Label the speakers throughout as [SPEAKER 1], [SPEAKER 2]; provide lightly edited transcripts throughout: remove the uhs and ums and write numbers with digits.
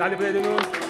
[SPEAKER 1] ताली बजाइदिनुहोस्।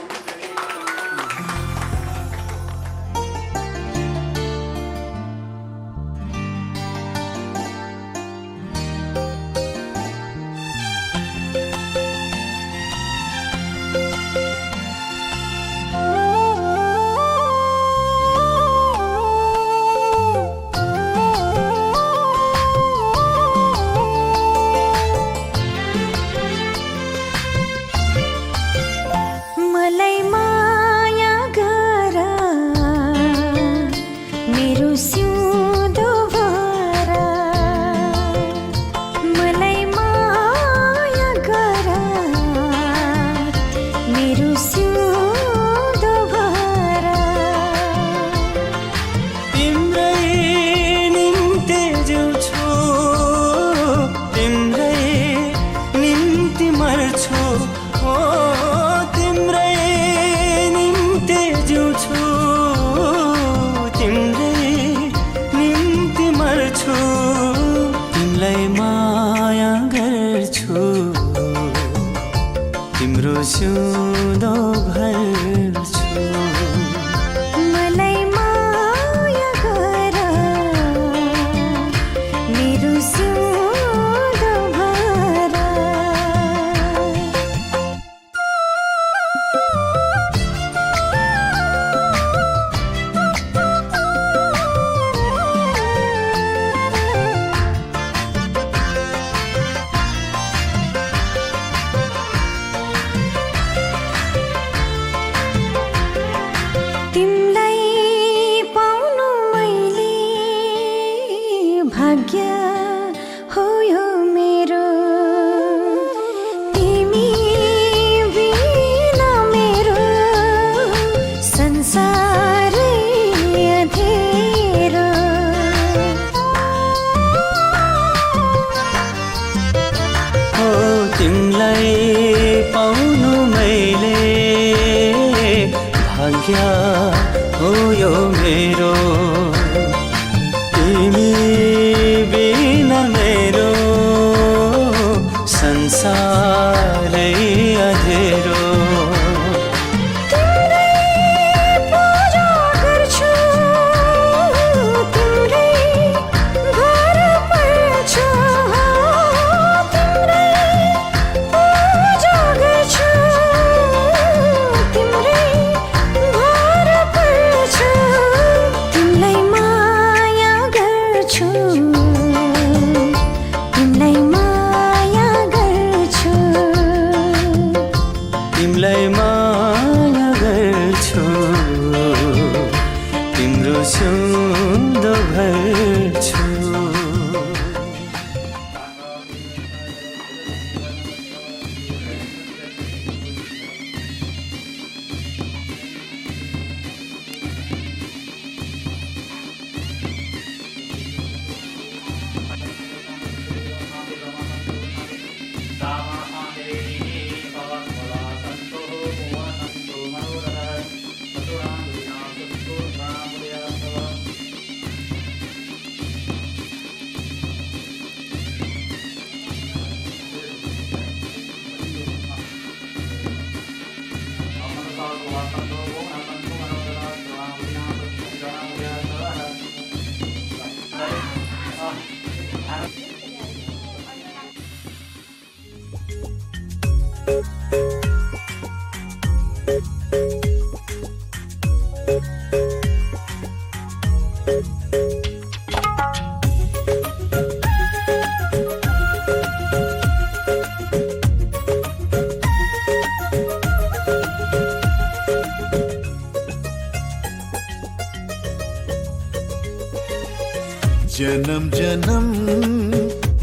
[SPEAKER 2] जन्म जन्म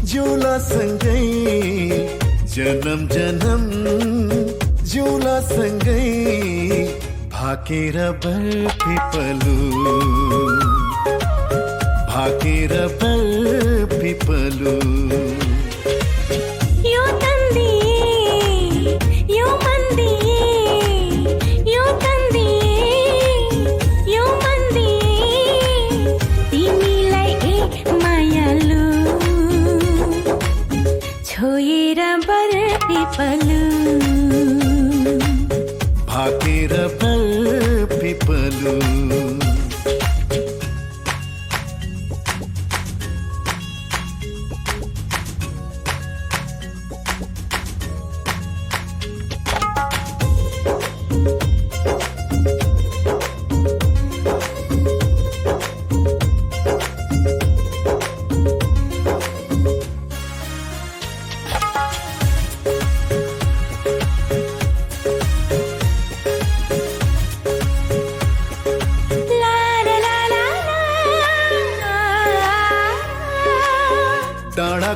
[SPEAKER 2] जिउला सँगै जन्म जन्म जिउला सँगै भाकेर बरपिपलु भाकेर बरपिपलु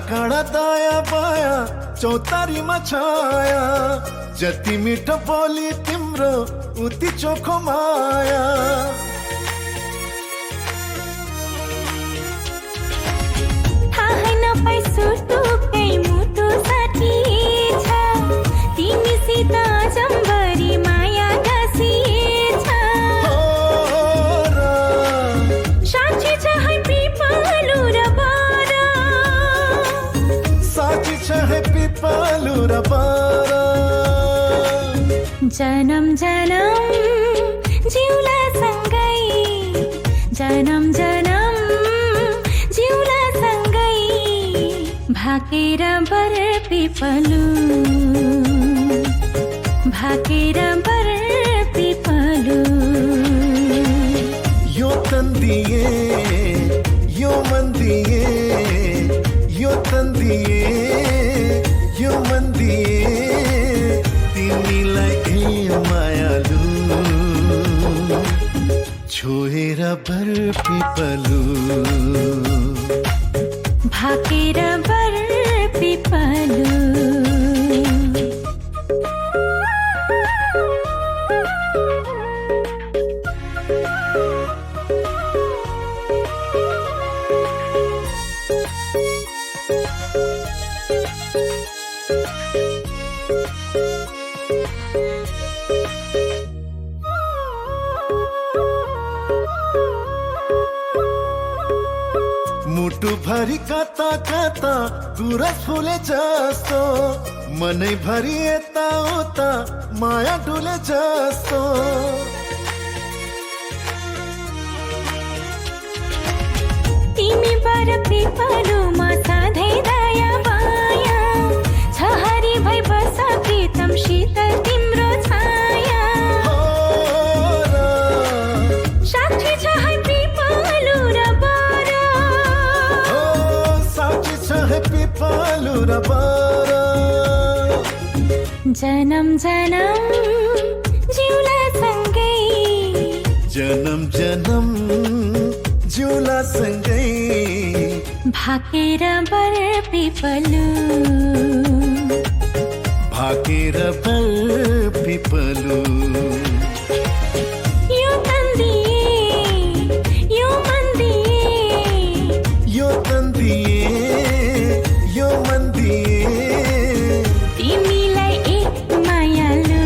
[SPEAKER 2] काँडा दाया बाया चौतारीमा छाया जति मिठो बोली तिम्रो उति चोखो माया
[SPEAKER 1] थाहै नपाई सुटुकै मुटु साटिएछ तिमीसित जम्बरी माया गाँसिएछ साँच्ची छ है पिपलु र बर
[SPEAKER 2] साँच्ची छ है पिपलु र बर
[SPEAKER 1] जनम जनम जिउला सँगै जनम जनम जिउला सँगै भाकेर बर पिपलु भाकेर बर पिपलु
[SPEAKER 2] यो तन दिए यो मन दिए यो तन दिए यो मन दिए तिमीलाई ए मायालु छोएर बर पिपलु
[SPEAKER 1] भाकेर बर पिपलु
[SPEAKER 2] मुटु भरि कता कता गुरस फुले जस्तो मनै भरि यता उता माया डुले जस्तो
[SPEAKER 1] तिमी बर पिपलुमा सधैँ दया माया छ हरि भई बस प्रीतम शीतल तिम्रो छाया साक्षी छ है पिपलु र बर
[SPEAKER 2] साक्षी छ है पिपलु र बर
[SPEAKER 1] जनम जनम जिउला सँगै
[SPEAKER 2] जनम जनम जिउला सँगै
[SPEAKER 1] भाकेर बर पिपलु
[SPEAKER 2] भाकेर बर पिपलु
[SPEAKER 1] यो तन दिए यो मन दिए
[SPEAKER 2] यो तन दिए यो मन दिए
[SPEAKER 1] तिमीलाई एक मायालु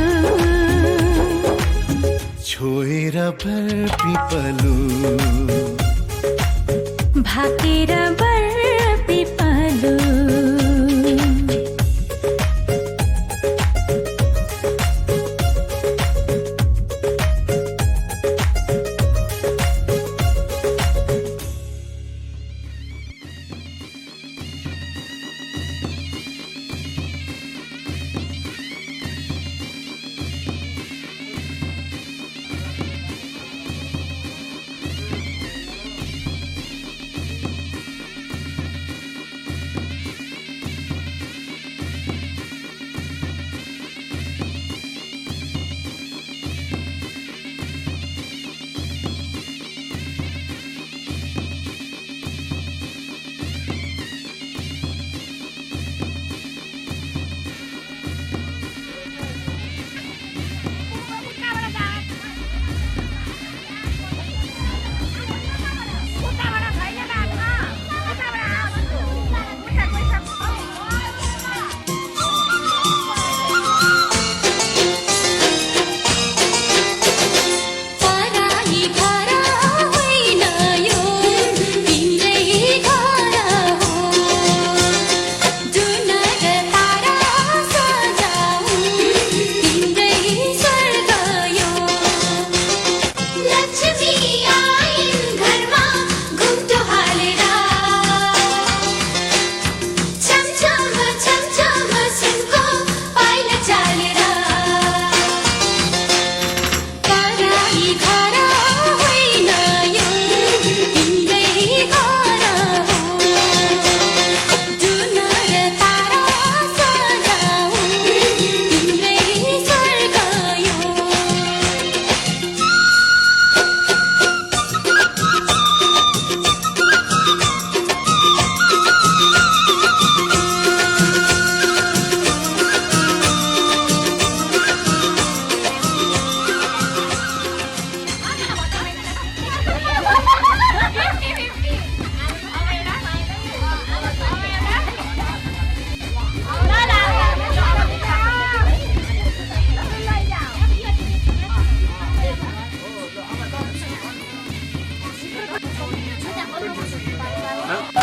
[SPEAKER 2] छोएर बर पिपलु
[SPEAKER 1] भाकेर बर पिपलु เ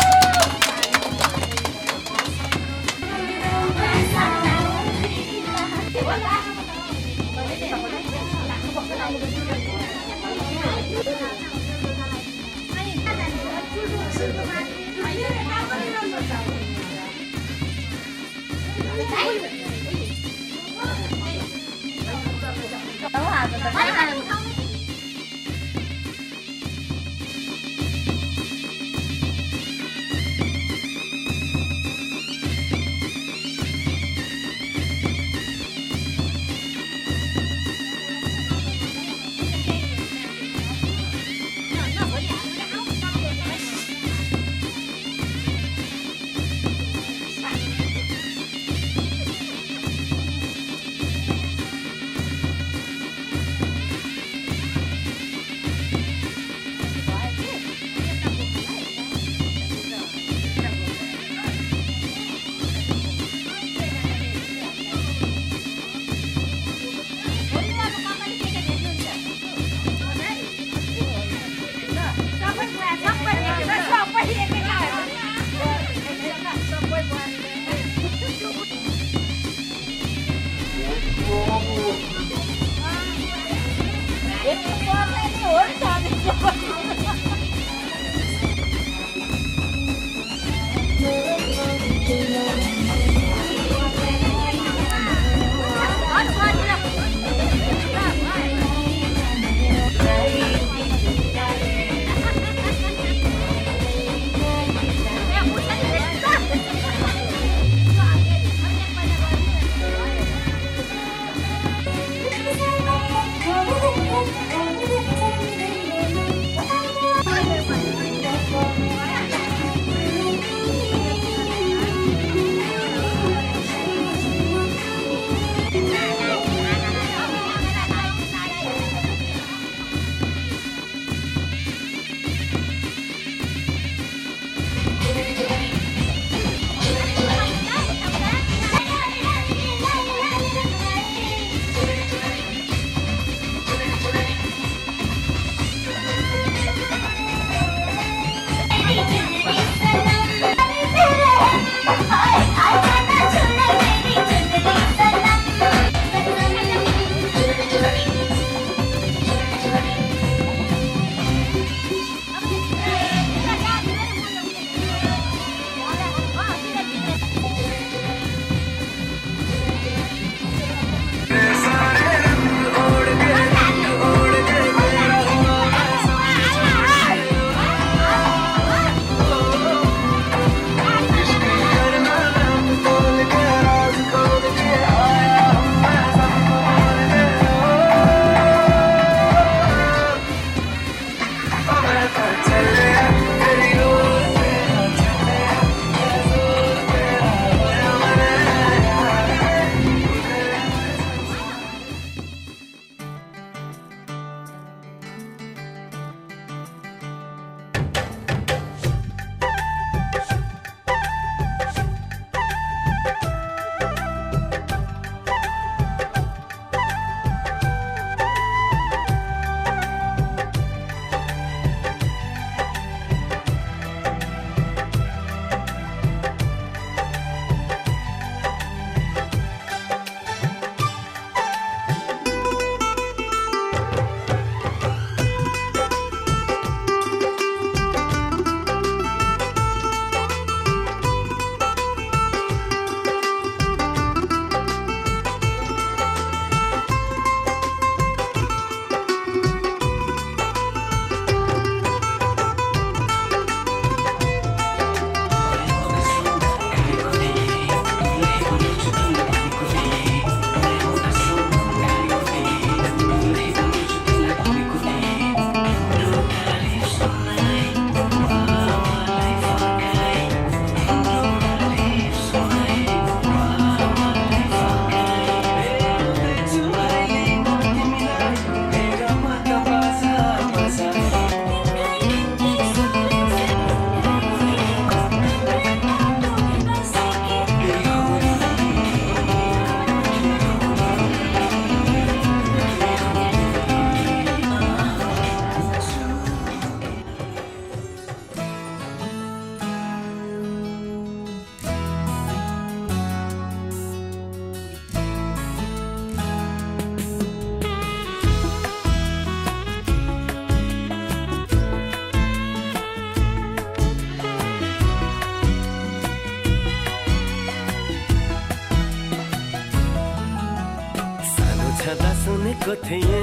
[SPEAKER 3] सुनेको थिएँ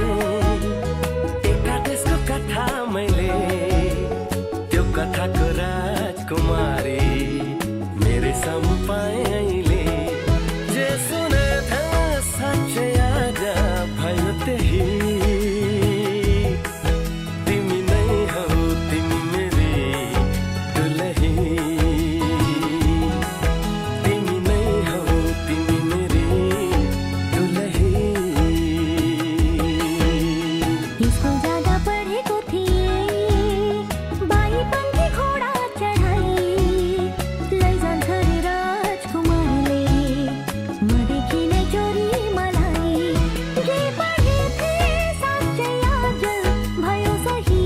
[SPEAKER 3] एकादेशको कथा मैले, त्यो कथाको राजकुमारी मेरै सामु पाएँ अहिले। जे सुने थिएँ साँच्चै आज भयो त्यही, तिमी नै हौ तिमी मेरी दुलही, तिमी नै हौ तिमी मेरी दुलही।
[SPEAKER 1] स्कुल जाँदा पढेको थिएँ बाई पङ्खी घोडा चढाई, लैजान्छ रे राजकुमारले मदेखि नै चोरी मलाई। जे पढे थिएँ साँच्चै आज भयो सही,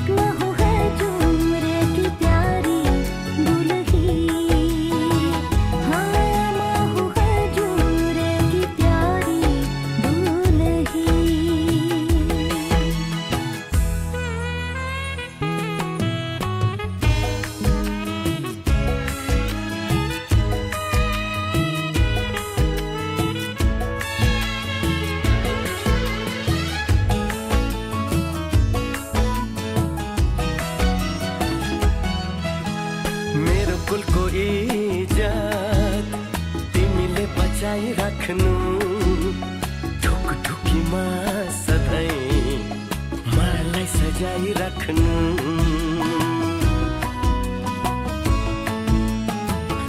[SPEAKER 1] म हूँ हजुर की प्यारी दुलही, हाँ म हूँ हजुर की प्यारी दुलही।
[SPEAKER 3] मेरो कुलको इज्जत तिमीले बचाइ राख्नु, ढुकढुकीमा सधैँ मलाई सजाइ राख्नु।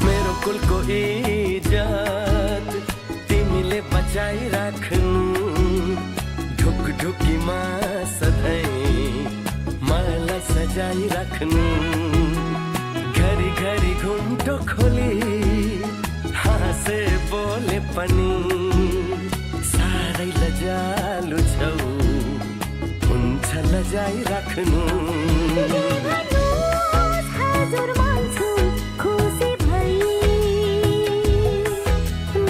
[SPEAKER 3] मेरो कुलको इज्जत तिमीले बचाइ राख्नु, ढुकढुकीमा सधैँ मलाई सजाइ राख्नु। घरी घरी घुम्टो खोली हाँसे बोले पनि साह्रै लजालु छौ, हुन्छ लजाइ राख्नु।
[SPEAKER 1] भन्नुहोस् हजुर मान्छु खुसी भई,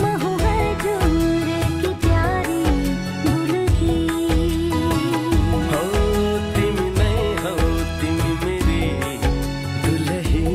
[SPEAKER 1] म हूँ हजुर की प्यारी दुलही,
[SPEAKER 3] हौ तिमी नै हौ तिमी मेरी दुलही।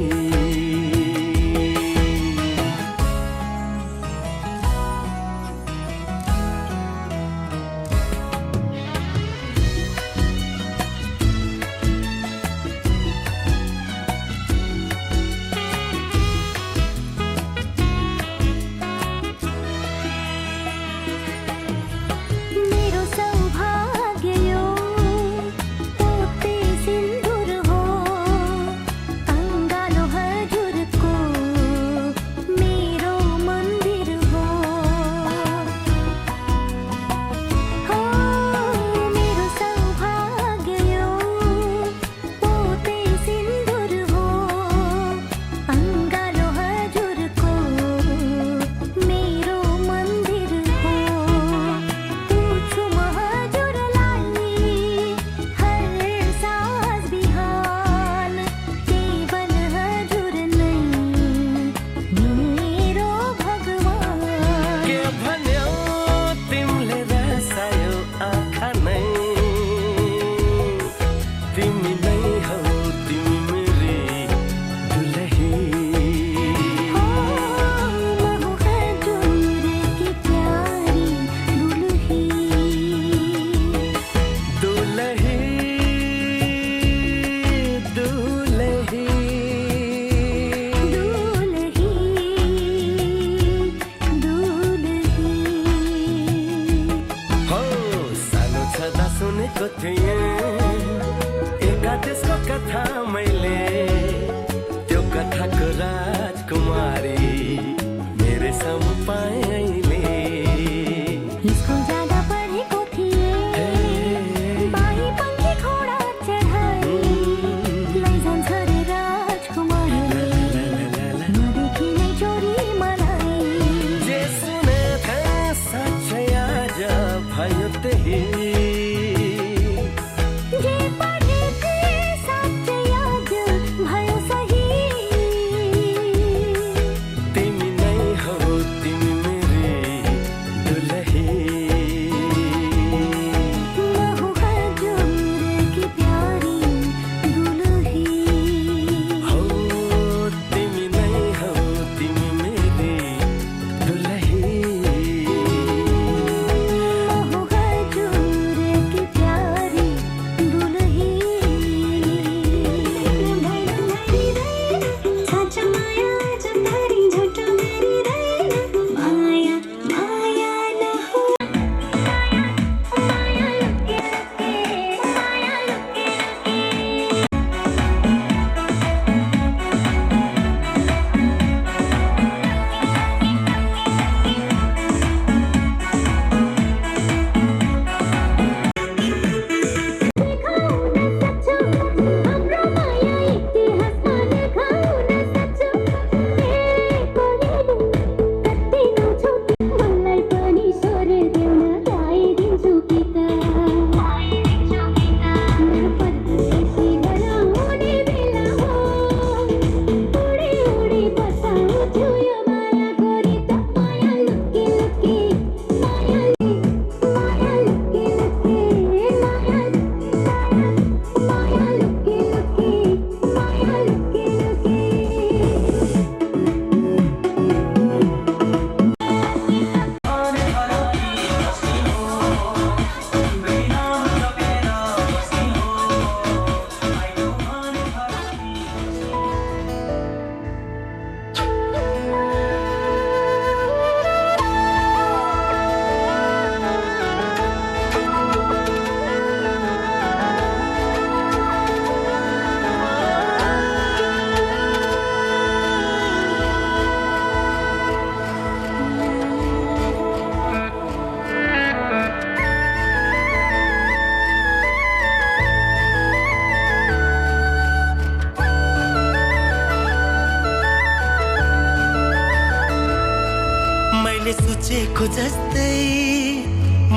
[SPEAKER 3] सोचेको जस्तै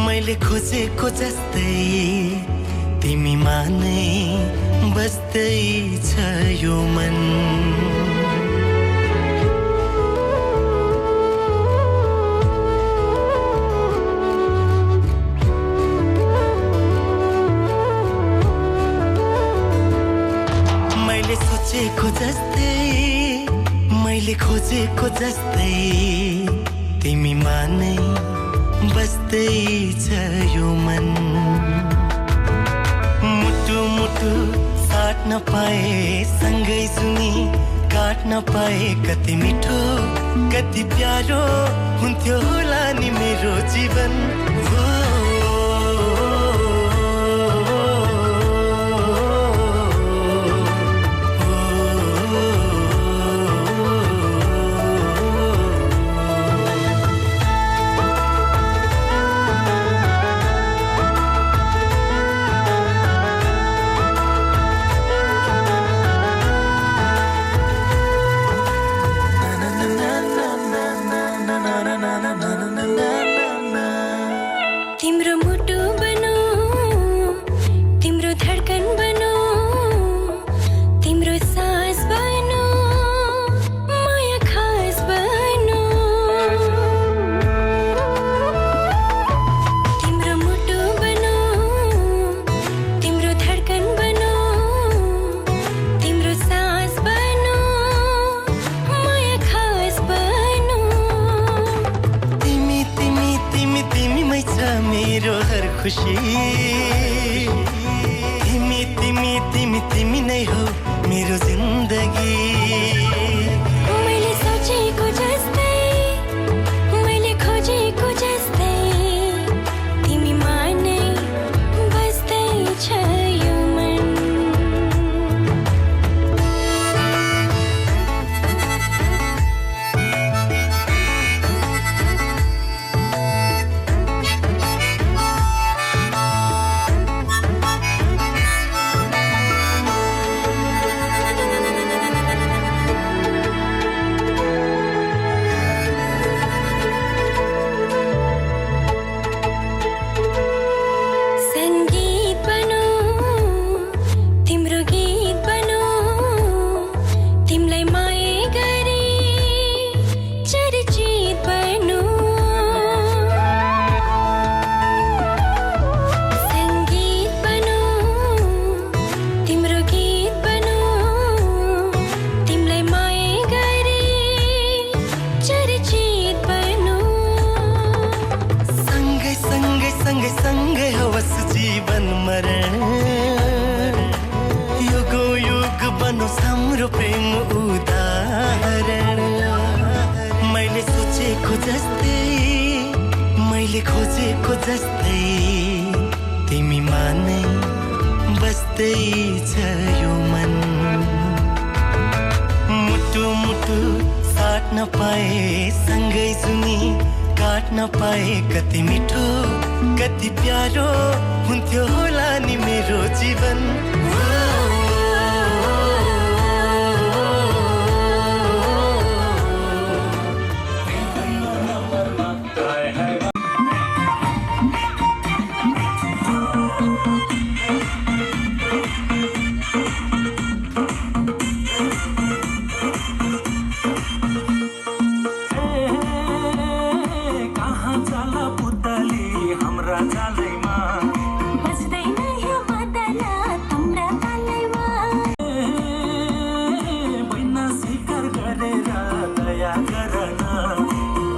[SPEAKER 3] मैले खोजेको जस्तै तिमीमा नै बस्दै छ यो मन मैले सोचेको जस्तै मैले खोजेको जस्तै तिमीमा नै बस्दै छ यो मन मुटु मुटु साट्न पाए सँगै सुनी काट्न पाए कति मिठो कति प्यारो हुन्थ्यो होला नि मेरो जीवन
[SPEAKER 1] तिम्रो मुटु बनो तिम्रो धडकन बनो तिम्रो सास बनो माया खास बनो तिम्रो मुटु बनो तिम्रो धडकन बनो तिम्रो सास बनो माया खास बनो
[SPEAKER 3] तिमी तिमी तिमी तिमीमै छ मेरो हर खुसी तिमी तिमी तिमी तिमी नै हो मेरो जिन्दगी
[SPEAKER 1] मैले सोचेको जस्तै मैले खोजेको जस्तै तिमीमा नै बस्दै छ यो मन संगीत बनो तिम्रो गीत बनो तिमीलाई माया गरी चर्चित बनो संगीत बनो तिम्रो गीत बनो तिमीलाई माया गरी चर्चित बनो
[SPEAKER 3] सँगै सँगै सँगै सँगै होस् जीवन मरण युगो युग बनोस् हाम्रो प्रेम उदाहरण मैले सोचेको जस्तै मैले खोजेको जस्तै तिमीमा नै बस्दै छ यो मन मुटु मुटु साट्न पाए सँगै सुनी काट्न पाए कति मिठो कति प्यारो हुन्थ्यो होला नि मेरो जीवन
[SPEAKER 1] बस्दैन यो बदला तिम्रा तालैमा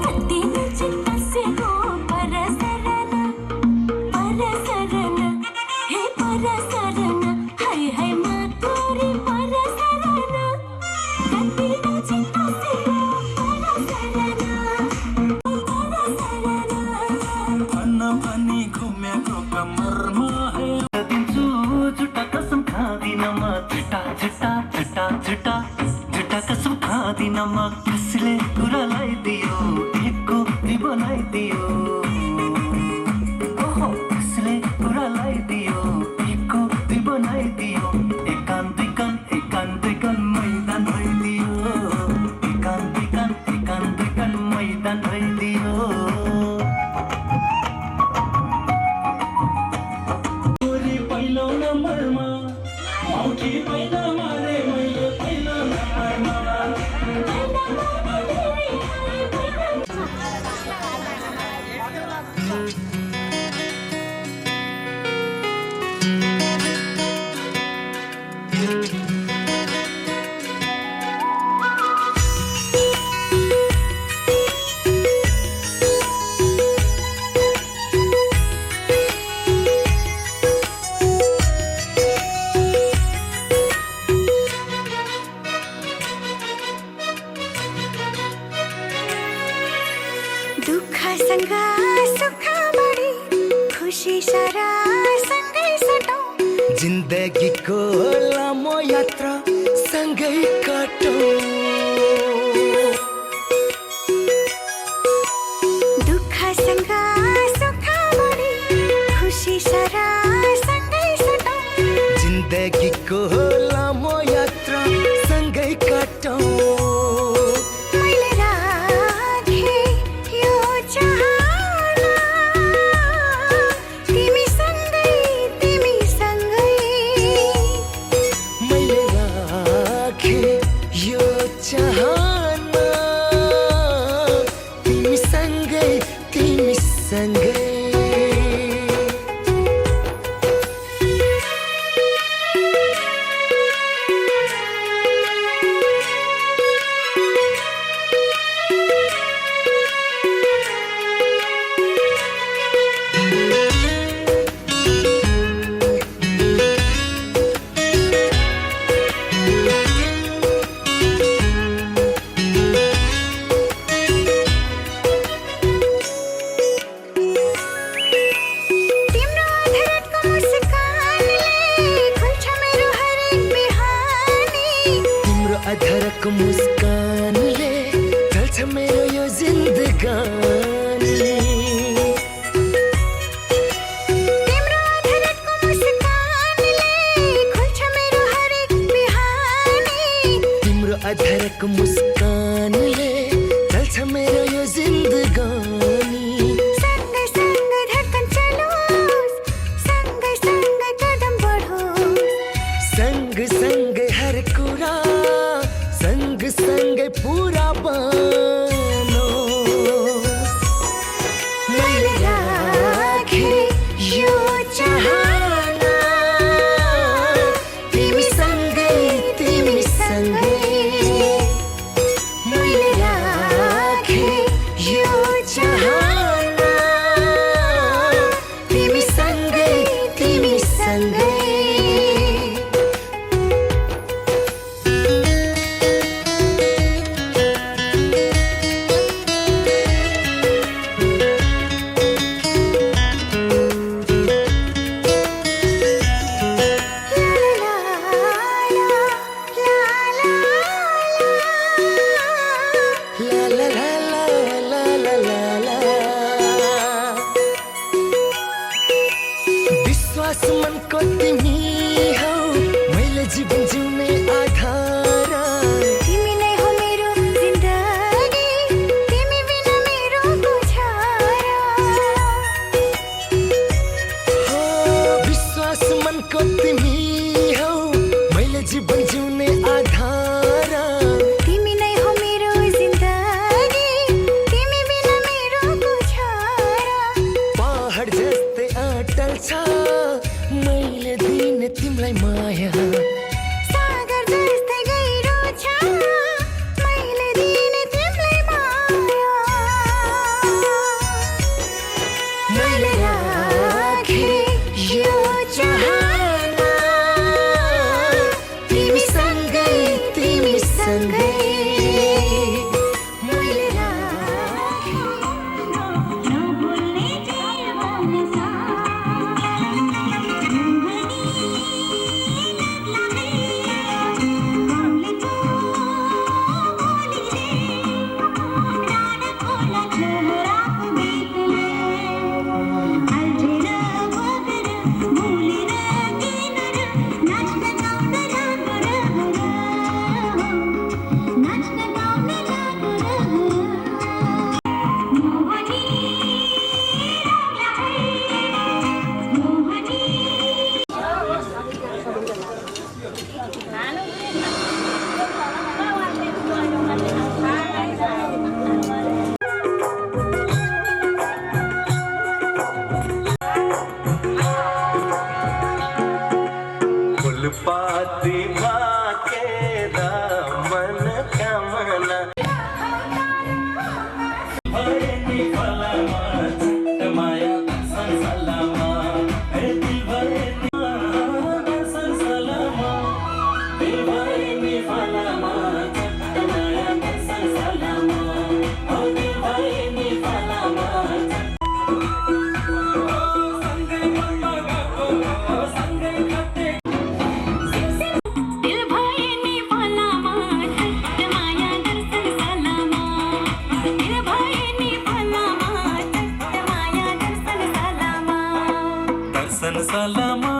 [SPEAKER 1] कति नजिक बसेको परसरन हे परसरन हाय हाय मातोरी परसरन कति नजिक बसेको परसरन
[SPEAKER 3] पनि घुमेको कमरमा दिन्छु झुटा कसम खादिन म झुटा झुटा झुटा झुटा झुटा कसम खादिन म कसले कुरा लगाइदियो एकको बनाइदियो ओहो कसले कुरा लगाइदियो एकको बनाइदियो एकान्त एकान्त मैदान भइदियो एकान्त एकान्त मैदान भइदियो तिमीपछि पहिला मारे मैले पहिला नपार्नमा
[SPEAKER 4] दुःखसँग सुख बढी खुसी सारा सँगै सटौँ
[SPEAKER 5] जिन्दगीको लामो यात्रा सँगै काटौँ
[SPEAKER 4] दुःखसँग सुख बढी खुसी सारा सँगै सटौँ
[SPEAKER 5] जिन्दगीको लामो यात्रा सँगै काटौँ
[SPEAKER 4] मैले राखेँ यो चाहना तिमीसँगै तिमीसँगै
[SPEAKER 5] मैले राखेँ यो चाहना तिमीसँगै तिमीसँगै
[SPEAKER 4] तिम्रो अधरको मुस्कानले खुल्छ मेरो हरेक बिहानी
[SPEAKER 5] तिम्रो अधरको मुस्कानले चल्छ मेरो यो जिन्दगानी
[SPEAKER 4] तिम्रो अधरको मुस्कानले खुल्छ मेरो हरेक बिहानी
[SPEAKER 5] तिम्रो अधरको मुस्कानले चल्छ मेरो यो जिन्दगानी
[SPEAKER 4] सँगै सँगै धड्कन चलोस् सँगै सँगै कदम बढोस्
[SPEAKER 5] सँगसँगै हर कुरा सँगसँगै पुरा बनोस्
[SPEAKER 4] मैले राखेँ यो चाहना
[SPEAKER 5] तिमीसँगै तिमीसँगै
[SPEAKER 4] मैले राखेँ यो चाहना
[SPEAKER 5] तिमीसँगै तिमीसँगै ला ला ला ला ला ला ला ला विश्वास मनको तिमी हौ मैले जीवन जिउने आधार
[SPEAKER 4] तिमी नै हो मेरो जिन्दगी तिमी बिना मेरो गुजारा
[SPEAKER 5] हो विश्वास मनको तिमी हौ मैले जीवन जिउने आधार
[SPEAKER 4] तिमी नै हो मेरो जिन्दगी तिमी बिना मेरो गुजारा
[SPEAKER 5] पहाड जस्तै अटल छ मैले दिने तिमीलाई माया
[SPEAKER 4] सागर जस्तै गहिरो छ मैले दिने तिमीलाई माया मैले राखेँ यो चाहना
[SPEAKER 5] तिमीसँगै तिमीसँगै
[SPEAKER 4] मैले राखेँ
[SPEAKER 1] नभुल्ने जीवन सा
[SPEAKER 3] फुलपाती भाकेर मन कामना भए नि फलामा चट्ट माया संसालामा दिल भए नि संसालामा दिल भए नि फलामा चट्ट माया संसालामा दिल भए नि फलामा
[SPEAKER 1] दिल भए नि फलामा चट्ट माया दर्शन सालामा दिल भए नि फलामा चट्ट माया दर्शन सालामा
[SPEAKER 3] दर्शन सालामा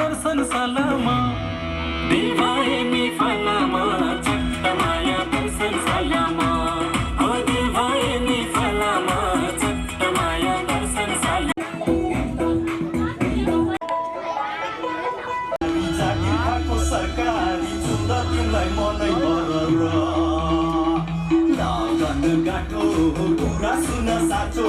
[SPEAKER 3] दर्शन सालामा दिल भए नि फलामा चट्ट माया दर्शन सालामा हो दिल भए नि फलामा चट्ट माया दर्शन सालामा जागी खाएको सरकारी चुन्दा तिमीलाई मनै मरर लगन गाटो कुरा सुन साँचो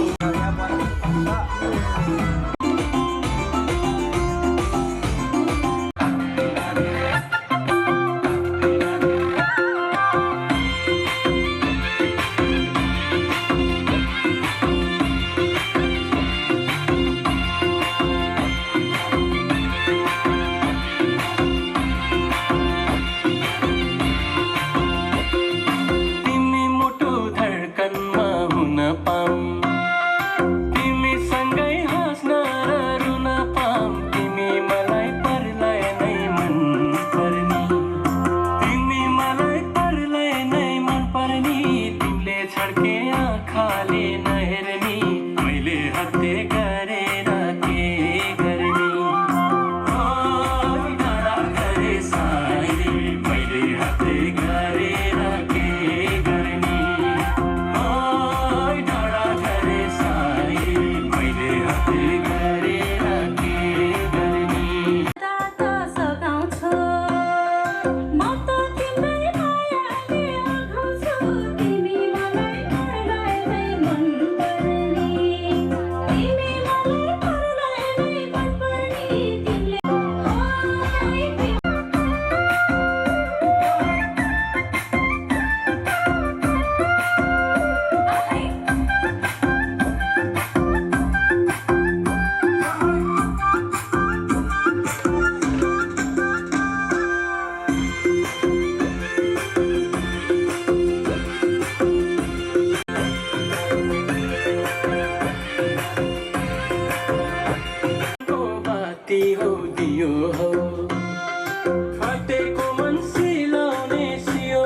[SPEAKER 3] तिमी मुटु धड्कनमा हुन पाऊँ तिमी सँगै हाँस्न र रुन पाऊँ तिमी मलाई परलाई नै मन पर्ने तिमी मलाई परलाई नै मन पर्ने तिमीले छड्के आँखाले नहेर्ने मैले हत्ते गरेर के गर्ने डाँडा गरे सायरी मैले हत्ते गरेर के गर्ने डाँडा गरे सायरी मैले हत्ते गरेर के गर्ने
[SPEAKER 1] त सघाउँछु म त तिम्रै मायाले आँखाउँछु तिमी मलाई परलाई नै मन पर्ने तिमी मलाई परलाई नै मन पर्ने तिमीले
[SPEAKER 3] बाती हो दियो हो फटेको मन सिलाउने सियो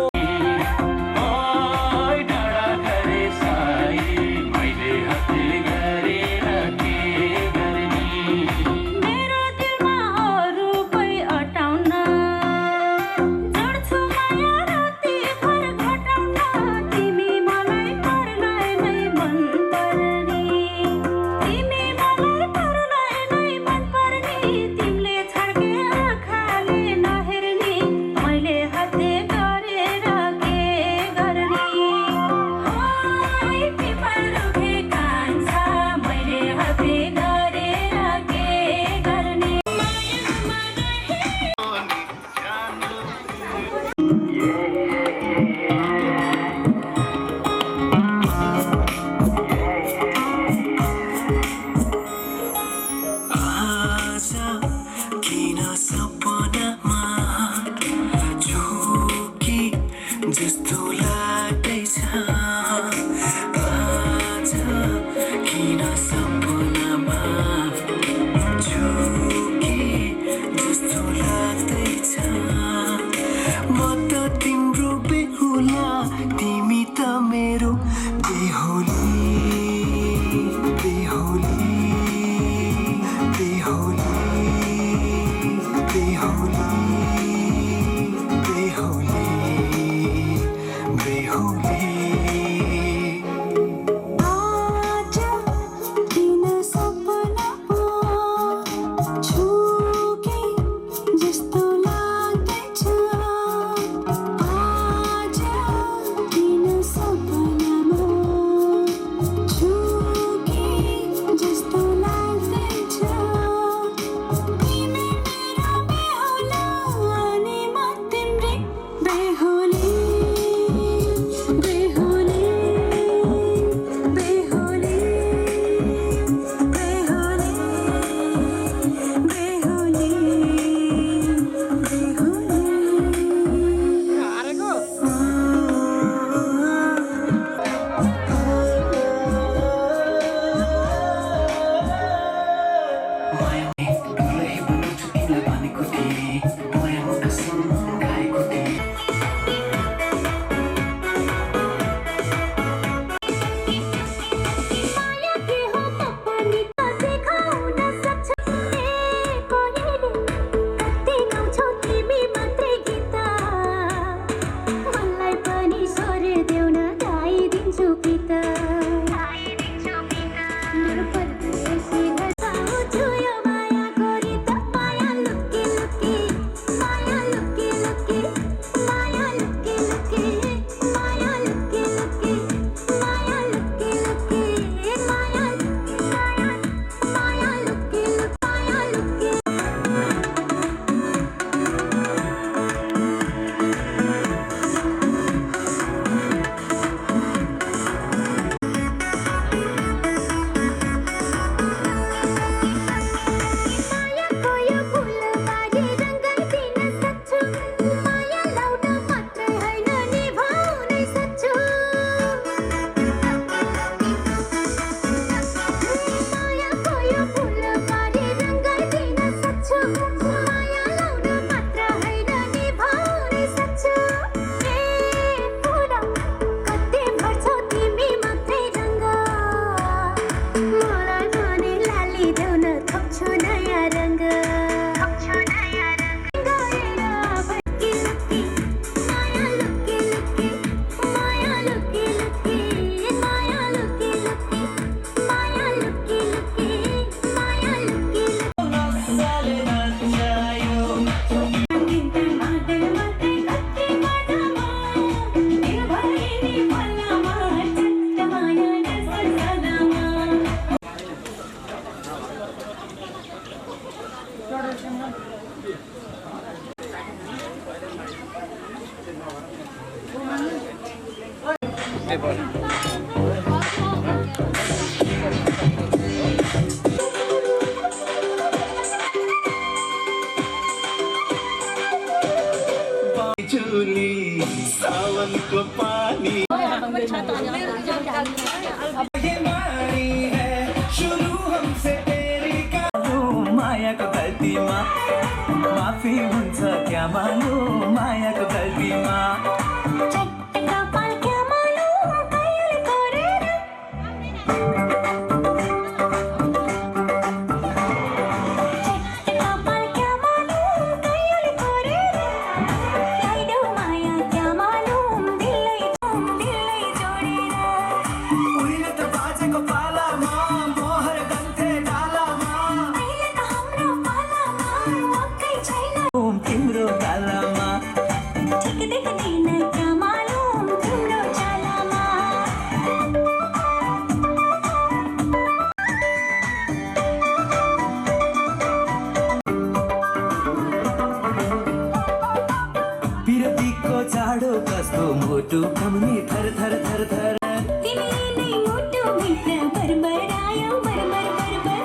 [SPEAKER 3] डाँडा गरे सायरी मैले हत्ते गरेर के गर्ने
[SPEAKER 1] मेरो दिलमा अरू कोही अटाउन जोड्छु माया राति भर घटाउन तिमी मलाई परलाई नै मन पर्ने तिमी मलाई परलाई नै मन पर्ने तिमीले छड्के आँखाले नहेर्ने मैले हत्ते गरेर के गर्ने पिपल रुखे कान्छ मैले हत्ते गरेर के गर्ने
[SPEAKER 3] आज किन सपनामा झोकी जस्तो लाग्दैछ आज किन सपनामा झोकी जस्तो लाग्दैछ म त तिम्रो बेहुला तिमी त मेरो बेहुली बेहुली बेहुली बेहुली बेहुली बेहुली
[SPEAKER 4] आज किन सपनामा झुके जस्तो लाग्दैछ आज किन सपनामा झुके जस्तो लाग्दैछ तिमी मेरो बेहुला
[SPEAKER 3] चुली सावनको पानी ये मारी है शुरू हमसे तेरी का मायाको गल्तीमा माफी हुन्छ क्या मालुम मायाको गल्तीमा तिम्रो गालामा बिरतीको जाडो कस्तो मोटो कम्ने थर थर थर थर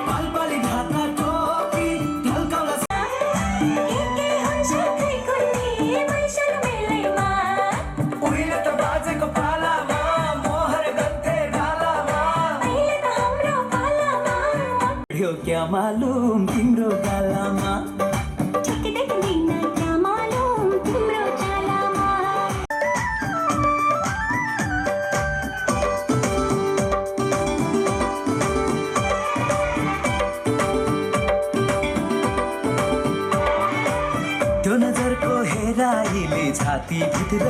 [SPEAKER 3] पालपाली ढाका टोपी ढल्काउला उहिले त बाजेको पालामा मोहर गन्थे डालामा यो क्या मालुम तिम्रो गालामा त्यो नजरको हेराइले छाती भित्र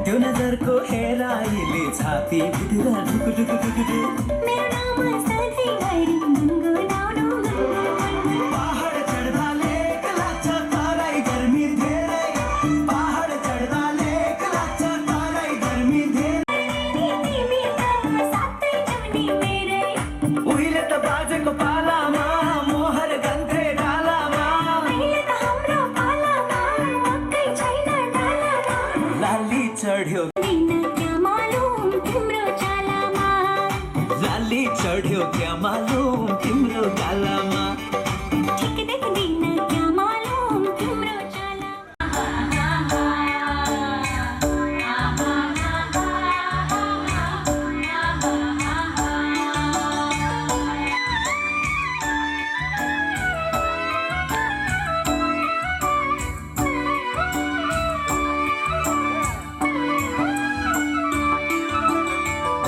[SPEAKER 3] त्यो नजरको हेराइले छाती भित्र ढुकु ढुकु ढुकु पहाड चढ्दा लेक लाग्छ तराई गर्मी धेरै पहाड चढ्दा लेक लाग्छ तराई गर्मी धेरै उहिले त बाजेको पालामा मोहर गन्थे डालामा लाली चढ्यो लाली चढ्यो क्या मालुम तिम्रो गालामा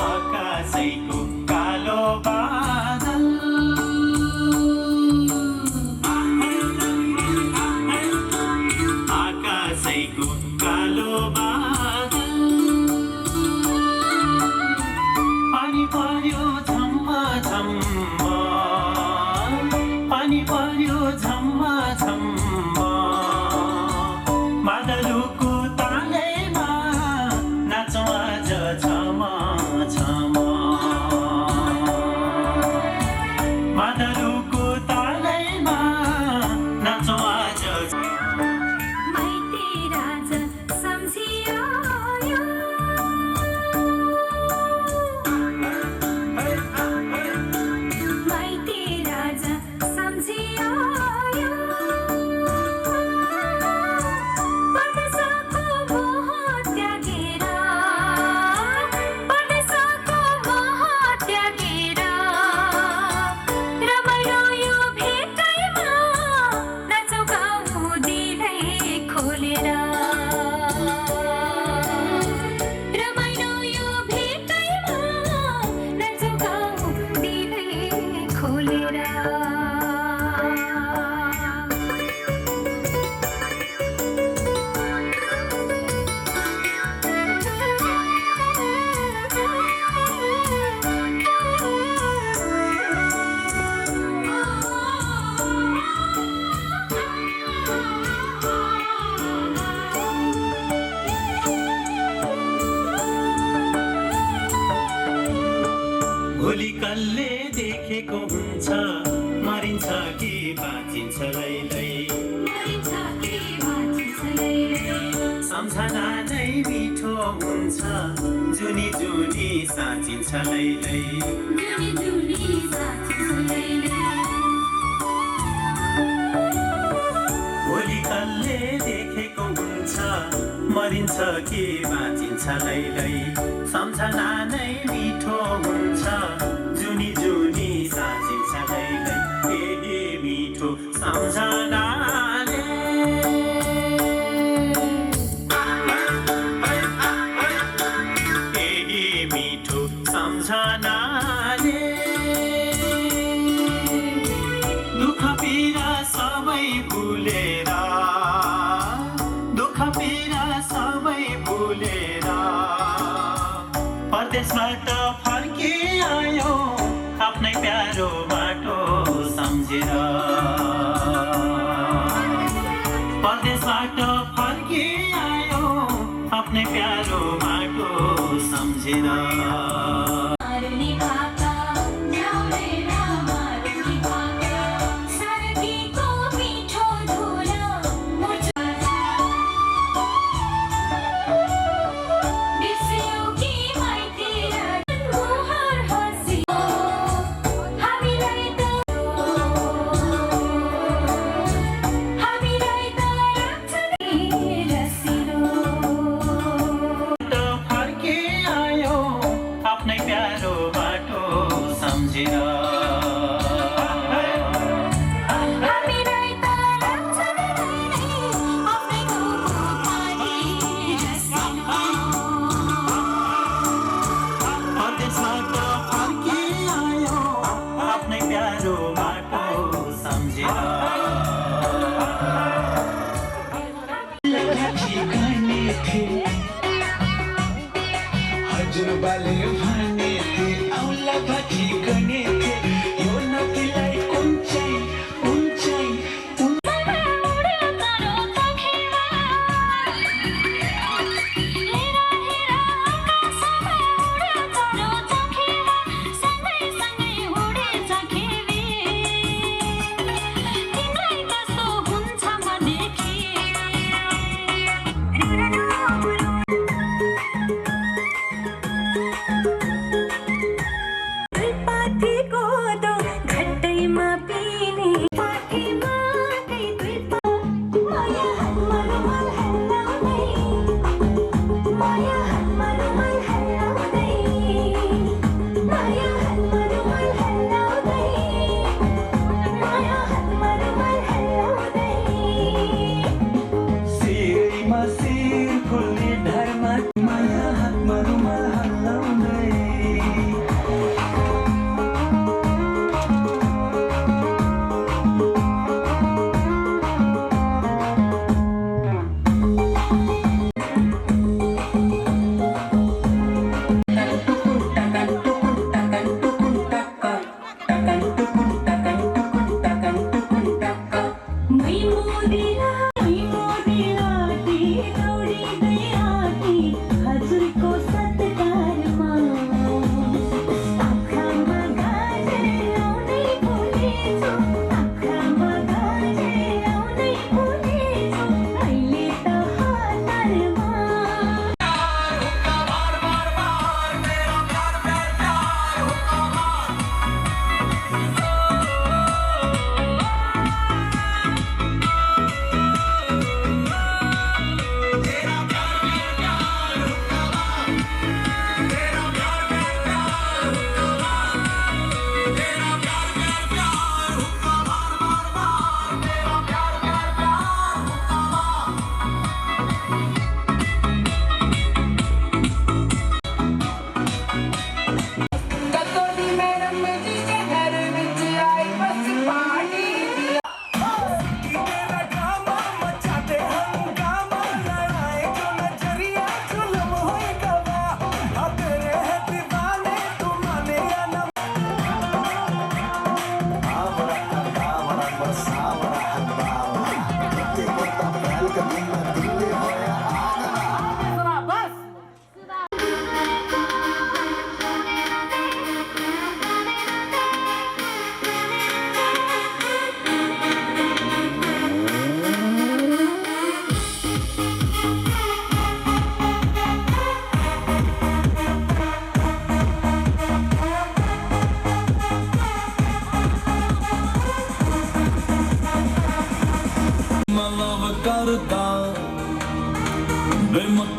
[SPEAKER 3] आकाशैको कालो बादल आकाशैको कालो बादल पानी पर्यो झम्मा झम्मा पानी पर्यो झम्मा झम्मा मादलुको तालैमा नाचौँ आज झमा झमा मादलुको तालैमा नाचौँ आज
[SPEAKER 1] खोलेर
[SPEAKER 3] सम्झना नै मिठो हुन्छ जुनी जुनी साँचिन्छ लैलै भोलि कसले देखेको हुन्छ मरिन्छ कि बाँचिन्छ लैलै सम्झना नै मिठो हुन्छ जुनी जुनी साँचिन्छ लैलै ए मिठो सम्झनाले मिठो सम्झनाले दुःख पीडा सबै भुलेर दुःख पीडा सबै भुलेर परदेशबाट फर्की आयो आफ्नै प्यारो बाटो सम्झेर परदेशबाट फर्की आयो आफ्नै प्यारो बाटो सम्झेर
[SPEAKER 1] मारुनी भाका न्याउरेर मारुनी भाका सरकीको मिठो धुलो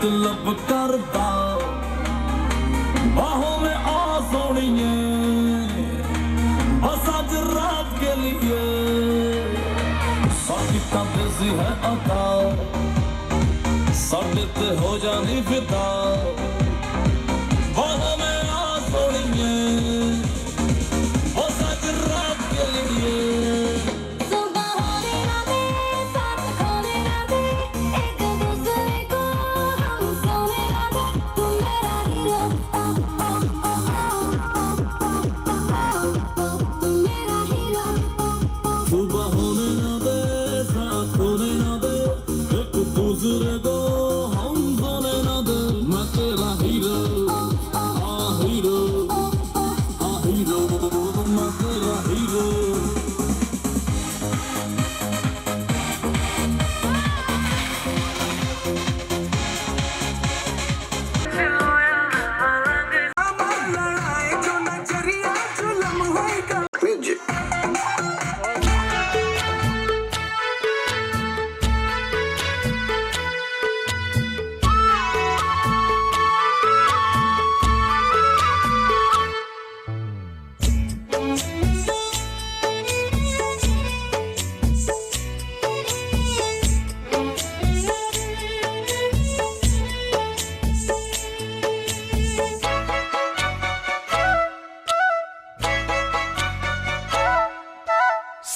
[SPEAKER 3] मतलब करदा बाहों में आ सोनिए बस आज रात के लिए साडी तां बिजी है अदा साडे ते हो जानी फिदा बाहों में आ सोनिए बस आज रात के लिए
[SPEAKER 4] सुबह होने ना दे साथ खोने ना दे एक दूसरे को हम सोने ना दे तू मेरा हीरो तू मेरा हीरो
[SPEAKER 3] सुबह होने ना दे साथ खोने ना दे एक दूसरे को हम सोने ना दे मैं तेरा हीरो हीरो मैं तेरा हीरो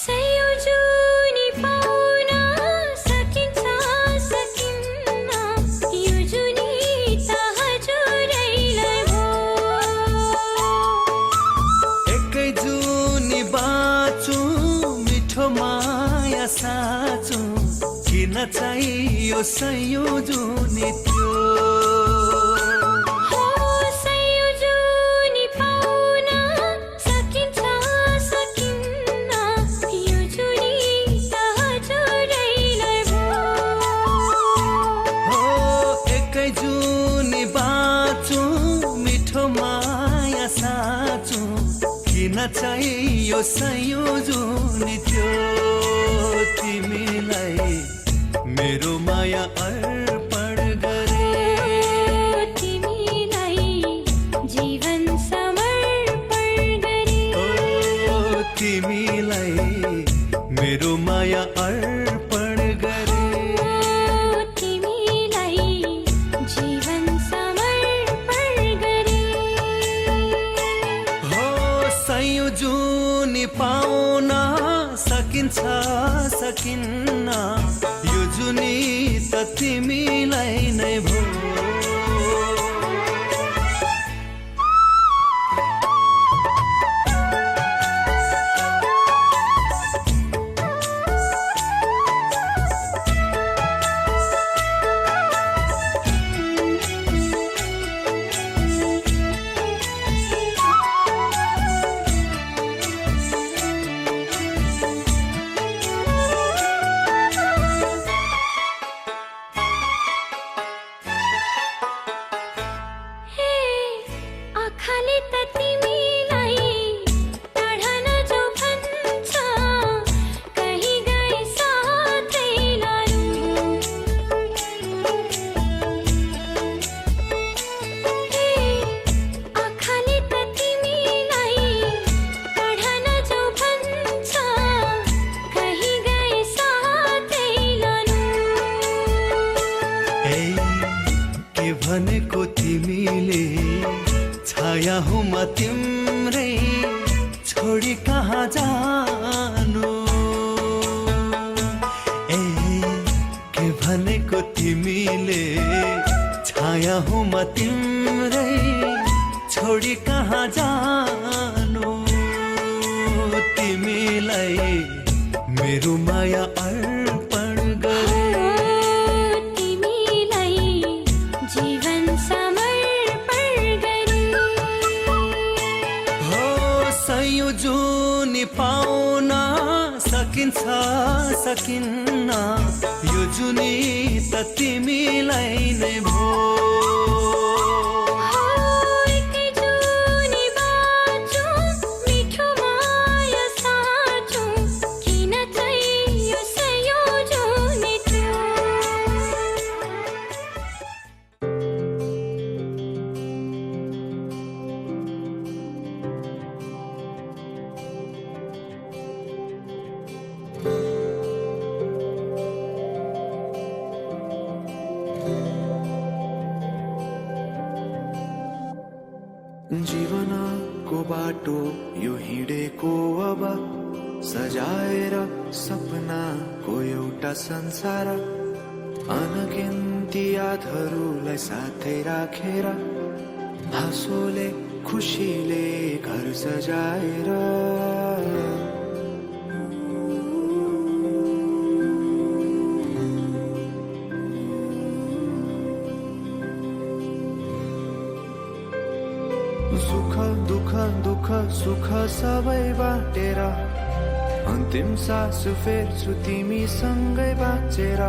[SPEAKER 1] संयोजनी पाउना सकिन्छ सकिन्न यो जुनी हजुरैलाई भो
[SPEAKER 5] एकै जुनी बाँचु मिठो माया साँचु किन चाहियो संयोजनी त्यो
[SPEAKER 1] हो संयोजनी पाउना सकिन्छ सकिन्न यो जुनी हजुरैलाई भो
[SPEAKER 5] हो एकै जुनी बाँचु मिठो माया साँचु किन चाहियो संयोजनी त्यो तिमीलाई मेरो माया अर्पण गरे
[SPEAKER 1] तिमीलाई जीवन समर्पण गरे
[SPEAKER 5] तिमीलाई मेरो माया अर्पण गरे
[SPEAKER 1] तिमीलाई जीवन समर्पण गरे
[SPEAKER 5] हो संयोजनी पाउन सकिन्छ सकिन्न यो जुनी त तिमीलाई नै भो
[SPEAKER 1] हे आँखाले त तिमीलाई टाढा जो भन्छ कहीँ गए साथै लानु हे आँखाले त तिमीलाई टाढा जो भन्छ कहीँ गए साथै लानु
[SPEAKER 5] ए के भनेको तिमीले छाया हुँ म तिम्रै छोडी कहाँ जानु ए के भनेको तिमीले छाया हुँ म तिम्रै छोडी कहाँ जानु तिमीलाई मेरो माया अर्पण गरे
[SPEAKER 1] तिमीलाई जीवन समर्पण गरे
[SPEAKER 5] हो संयोजनी पाउन सकिन्छ सकिन्न यो जुनी त तिमीलाई नै भो
[SPEAKER 1] एकै जुनी बाँचु मिठो माया साँचु किन चाहियो संयोजनी त्यो
[SPEAKER 2] बाटो यो हिँडेको अब सजाएर सपनाको एउटा संसार अनगिन्ती यादहरूलाई साथै राखेर हाँसोले खुसीले घर सजाएर सुख दुःख दुःख सुख सबै बाटेर अन्तिम सास फेर्छु तिमीसँगै बाँचेर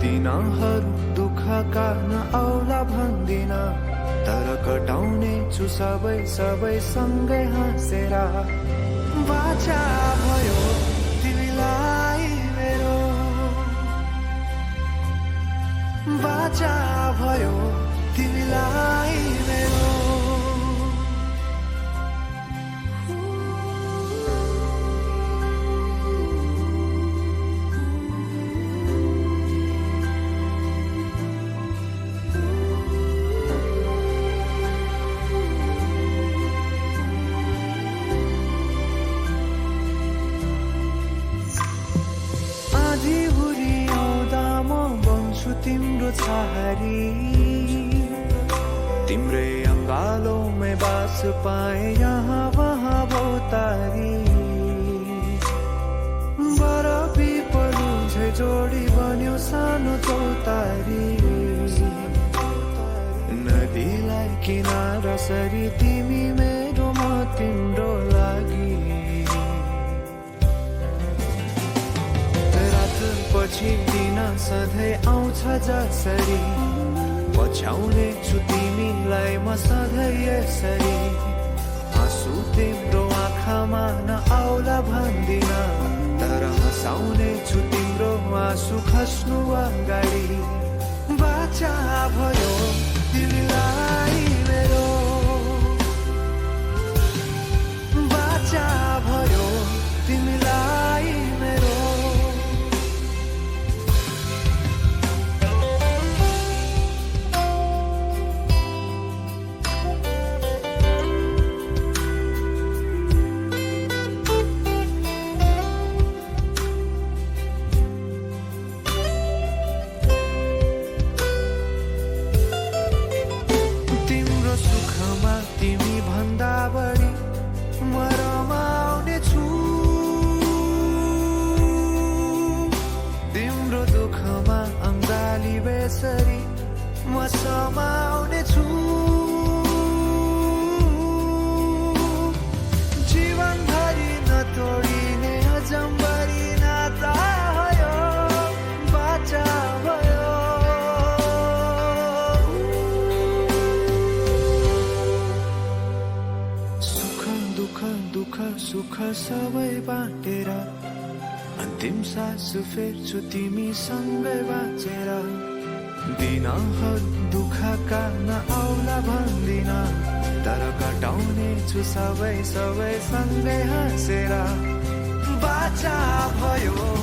[SPEAKER 2] दिनहरू दुःखका नआउला भन्दिन तर कटाउने छु सबै सबै सँगै हाँसेर बाचा भयो तिमीलाई मेरो बाचा भयो तिमीलाई मेरो तिम्रो छहारी तिम्रै अङ्गालोमै बास पाए यहाँ वहाँ बहुतारी बरफी पलु झै जोडी बन्यो सानो चौतारी नदीलाई किनारा सरी तिमी मेरो म तिम्रो लागि पछि दिन सधैँ आउँछ जसरी पछ्याउने छु तिमीलाई म सधैँ यसरी आँसु तिम्रो आँखामा नआउला भन्दिन तर हँसाउने छु तिम्रो आँसु खस्नु अगाडि बाचा भयो तिमीलाई मेरो बाचा भयो तिमीलाई मेरो बेसरी म समाउने छु जीवनभरि नतोडिने अजम्बरी नाता भयो बाचा भयो सुख दुःख दुःख सुख सबै बाटेर अन्तिम सास फेर्छु तिमीसँगै बाँचेर दिनहरू दुःखका नआउला भन्दिन तर कटाउने छु सबै सबै सँगै हाँसेर बाचा भयो